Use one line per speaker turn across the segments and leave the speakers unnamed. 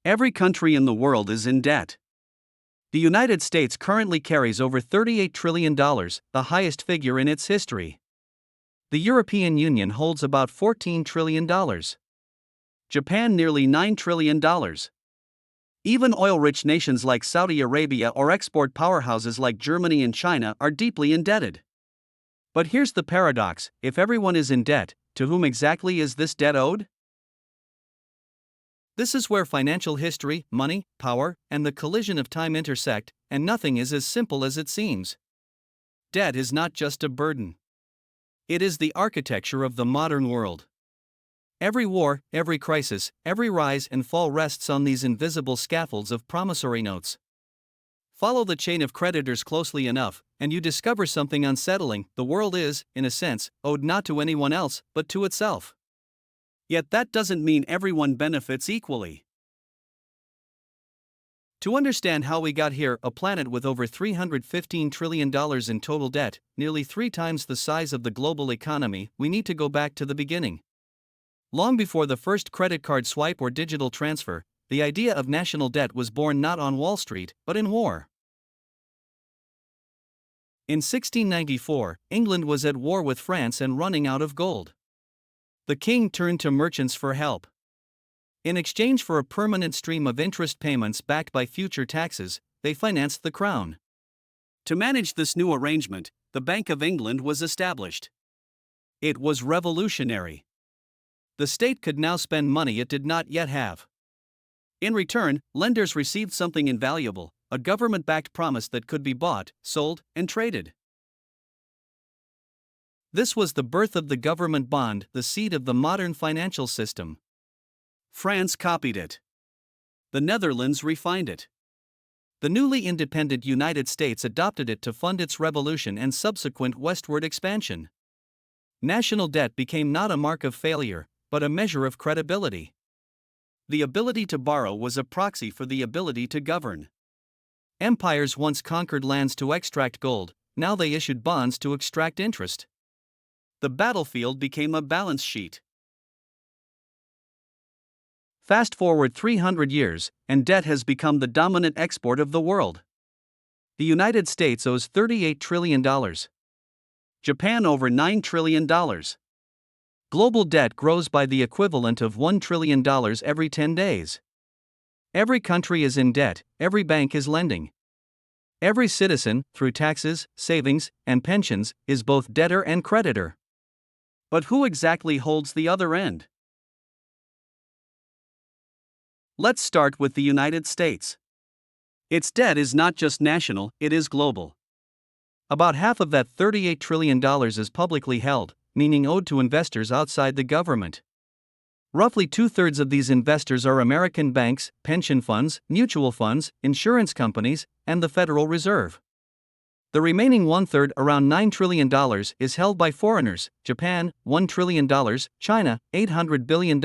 Every country in the world is in debt. The United States currently carries over $38 trillion, the highest figure in its history. The European Union holds about $14 trillion. Japan nearly $9 trillion. Even oil-rich nations like Saudi Arabia or export powerhouses like Germany and China are deeply indebted. But here's the paradox: if everyone is in debt, to whom exactly is this debt owed? This is where financial history, money, power, and the collision of time intersect, and nothing is as simple as it seems. Debt is not just a burden. It is the architecture of the modern world. Every war, every crisis, every rise and fall rests on these invisible scaffolds of promissory notes. Follow the chain of creditors closely enough, and you discover something unsettling: the world is, in a sense, owed not to anyone else, but to itself. Yet that doesn't mean everyone benefits equally. To understand how we got here, a planet with over $315 trillion in total debt, nearly 3 times the size of the global economy, we need to go back to the beginning. Long before the first credit card swipe or digital transfer, the idea of national debt was born not on Wall Street, but in war. In 1694, England was at war with France and running out of gold. The king turned to merchants for help. In exchange for a permanent stream of interest payments backed by future taxes, they financed the crown. To manage this new arrangement, the Bank of England was established. It was revolutionary. The state could now spend money it did not yet have. In return, lenders received something invaluable: a government-backed promise that could be bought, sold, and traded. This was the birth of the government bond, the seed of the modern financial system. France copied it. The Netherlands refined it. The newly independent United States adopted it to fund its revolution and subsequent westward expansion. National debt became not a mark of failure, but a measure of credibility. The ability to borrow was a proxy for the ability to govern. Empires once conquered lands to extract gold, now they issued bonds to extract interest. The battlefield became a balance sheet. Fast forward 300 years, and debt has become the dominant export of the world. The United States owes $38 trillion. Japan over $9 trillion. Global debt grows by the equivalent of $1 trillion every 10 days. Every country is in debt, every bank is lending. Every citizen, through taxes, savings, and pensions, is both debtor and creditor. But who exactly holds the other end? Let's start with the United States. Its debt is not just national, it is global. About half of that $38 trillion is publicly held, meaning owed to investors outside the government. Roughly 2/3 of these investors are American banks, pension funds, mutual funds, insurance companies, and the Federal Reserve. The remaining 1/3, around $9 trillion, is held by foreigners: Japan, $1 trillion, China, $800 billion,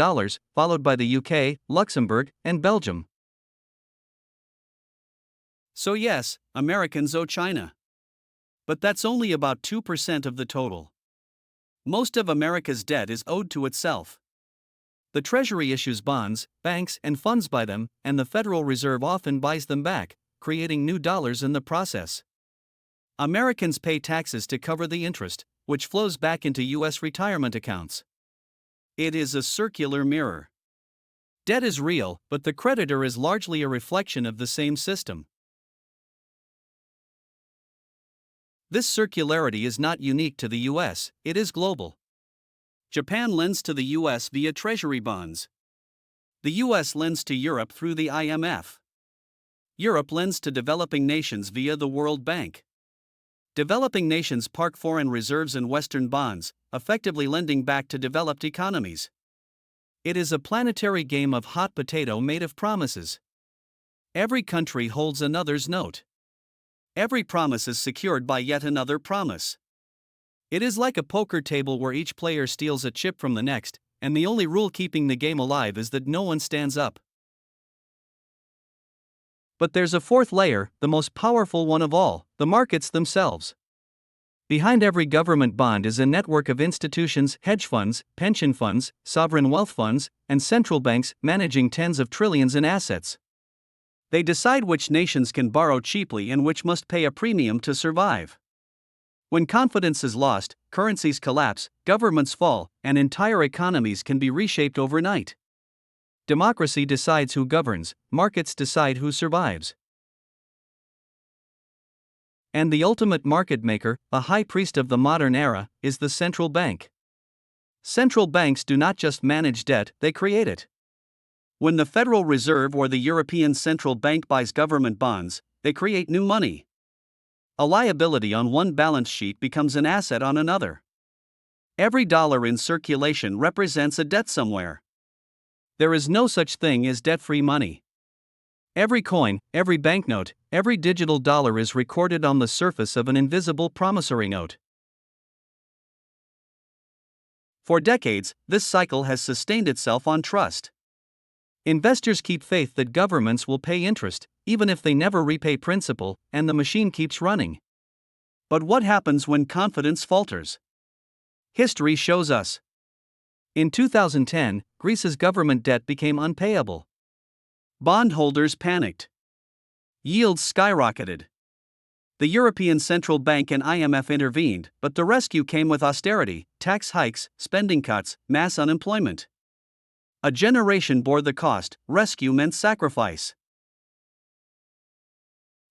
followed by the UK, Luxembourg, and Belgium. So yes, Americans owe China. But that's only about 2% of the total. Most of America's debt is owed to itself. The Treasury issues bonds, banks and funds buy them, and the Federal Reserve often buys them back, creating new dollars in the process. Americans pay taxes to cover the interest, which flows back into U.S. retirement accounts. It is a circular mirror. Debt is real, but the creditor is largely a reflection of the same system. This circularity is not unique to the U.S., it is global. Japan lends to the U.S. via Treasury bonds. The U.S. lends to Europe through the IMF. Europe lends to developing nations via the World Bank. Developing nations park foreign reserves in Western bonds, effectively lending back to developed economies. It is a planetary game of hot potato made of promises. Every country holds another's note. Every promise is secured by yet another promise. It is like a poker table where each player steals a chip from the next, and the only rule keeping the game alive is that no one stands up. But there's a fourth layer, the most powerful one of all: the markets themselves. Behind every government bond is a network of institutions, hedge funds, pension funds, sovereign wealth funds, and central banks managing tens of trillions in assets. They decide which nations can borrow cheaply and which must pay a premium to survive. When confidence is lost, currencies collapse, governments fall, and entire economies can be reshaped overnight. Democracy decides who governs, markets decide who survives. And the ultimate market maker, a high priest of the modern era, is the central bank. Central banks do not just manage debt, they create it. When the Federal Reserve or the European Central Bank buys government bonds, they create new money. A liability on one balance sheet becomes an asset on another. Every dollar in circulation represents a debt somewhere. There is no such thing as debt-free money. Every coin, every banknote, every digital dollar is recorded on the surface of an invisible promissory note. For decades, this cycle has sustained itself on trust. Investors keep faith that governments will pay interest, even if they never repay principal, and the machine keeps running. But what happens when confidence falters? History shows us. In 2010, Greece's government debt became unpayable. Bondholders panicked. Yields skyrocketed. The European Central Bank and IMF intervened, but the rescue came with austerity, tax hikes, spending cuts, mass unemployment. A generation bore the cost. Rescue meant sacrifice.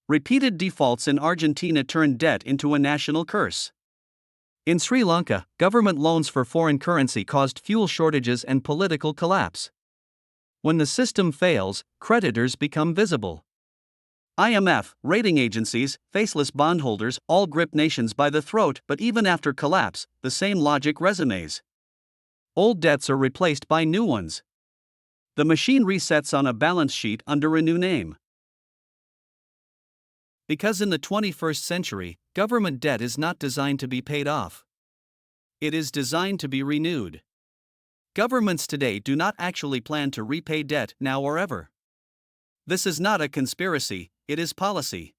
Repeated defaults in Argentina turned debt into a national curse. In Sri Lanka, government loans for foreign currency caused fuel shortages and political collapse. When the system fails, creditors become visible. IMF, rating agencies, faceless bondholders all grip nations by the throat, but even after collapse, the same logic resumes. Old debts are replaced by new ones. The machine resets on a balance sheet under a new name. Because in the 21st century, government debt is not designed to be paid off. It is designed to be renewed. Governments today do not actually plan to repay debt now or ever. This is not a conspiracy, it is policy.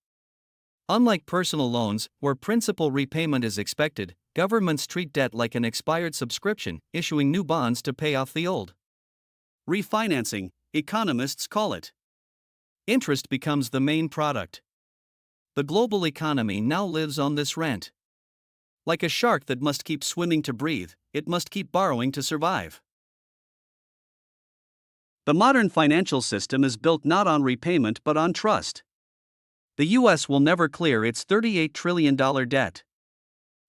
Unlike personal loans, where principal repayment is expected, governments treat debt like an expired subscription, issuing new bonds to pay off the old. Refinancing, economists call it. Interest becomes the main product. The global economy now lives on this rent. Like a shark that must keep swimming to breathe, it must keep borrowing to survive. The modern financial system is built not on repayment but on trust. The US will never clear its $38 trillion debt.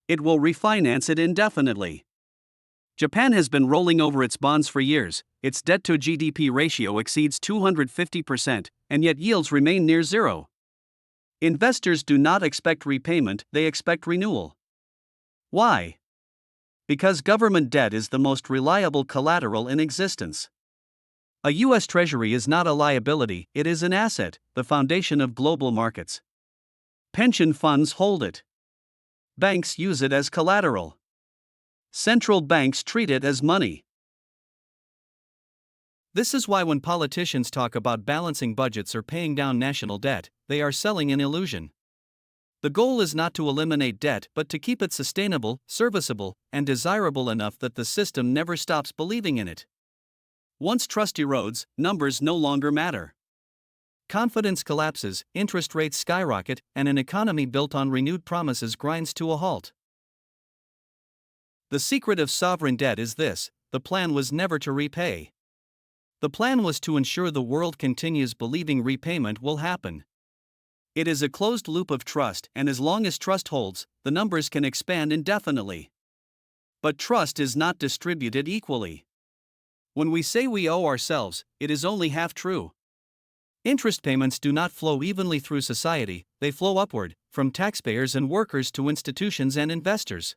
It will refinance it indefinitely. Japan has been rolling over its bonds for years. Its debt-to-GDP ratio exceeds 250%, and yet yields remain near zero. Investors do not expect repayment, they expect renewal. Why? Because government debt is the most reliable collateral in existence. A U.S. Treasury is not a liability, it is an asset, the foundation of global markets. Pension funds hold it. Banks use it as collateral. Central banks treat it as money. This is why when politicians talk about balancing budgets or paying down national debt, they are selling an illusion. The goal is not to eliminate debt but to keep it sustainable, serviceable, and desirable enough that the system never stops believing in it. Once trust erodes, numbers no longer matter. Confidence collapses, interest rates skyrocket, and an economy built on renewed promises grinds to a halt. The secret of sovereign debt is this: the plan was never to repay. The plan was to ensure the world continues believing repayment will happen. It is a closed loop of trust, and as long as trust holds, the numbers can expand indefinitely. But trust is not distributed equally. When we say we owe ourselves, it is only half true. Interest payments do not flow evenly through society, they flow upward, from taxpayers and workers to institutions and investors.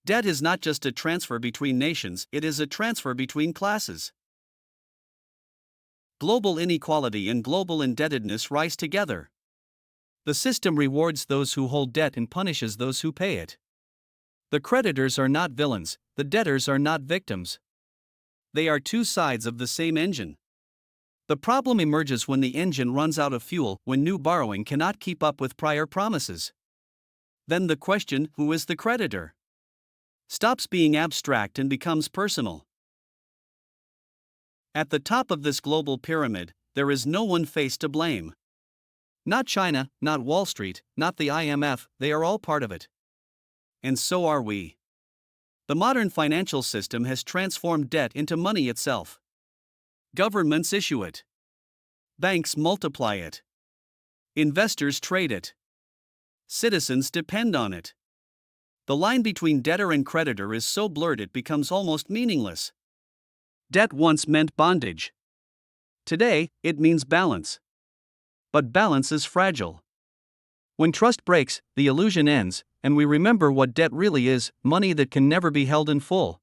Debt is not just a transfer between nations, it is a transfer between classes. Global inequality and global indebtedness rise together. The system rewards those who hold debt and punishes those who pay it. The creditors are not villains, the debtors are not victims. They are two sides of the same engine. The problem emerges when the engine runs out of fuel, when new borrowing cannot keep up with prior promises. Then the question, who is the creditor, stops being abstract and becomes personal. At the top of this global pyramid, there is no one face to blame. Not China, not Wall Street, not the IMF, they are all part of it. And so are we. The modern financial system has transformed debt into money itself. Governments issue it. Banks multiply it. Investors trade it. Citizens depend on it. The line between debtor and creditor is so blurred it becomes almost meaningless. Debt once meant bondage. Today, it means balance. But balance is fragile. When trust breaks, the illusion ends, and we remember what debt really is: money that can never be held in full.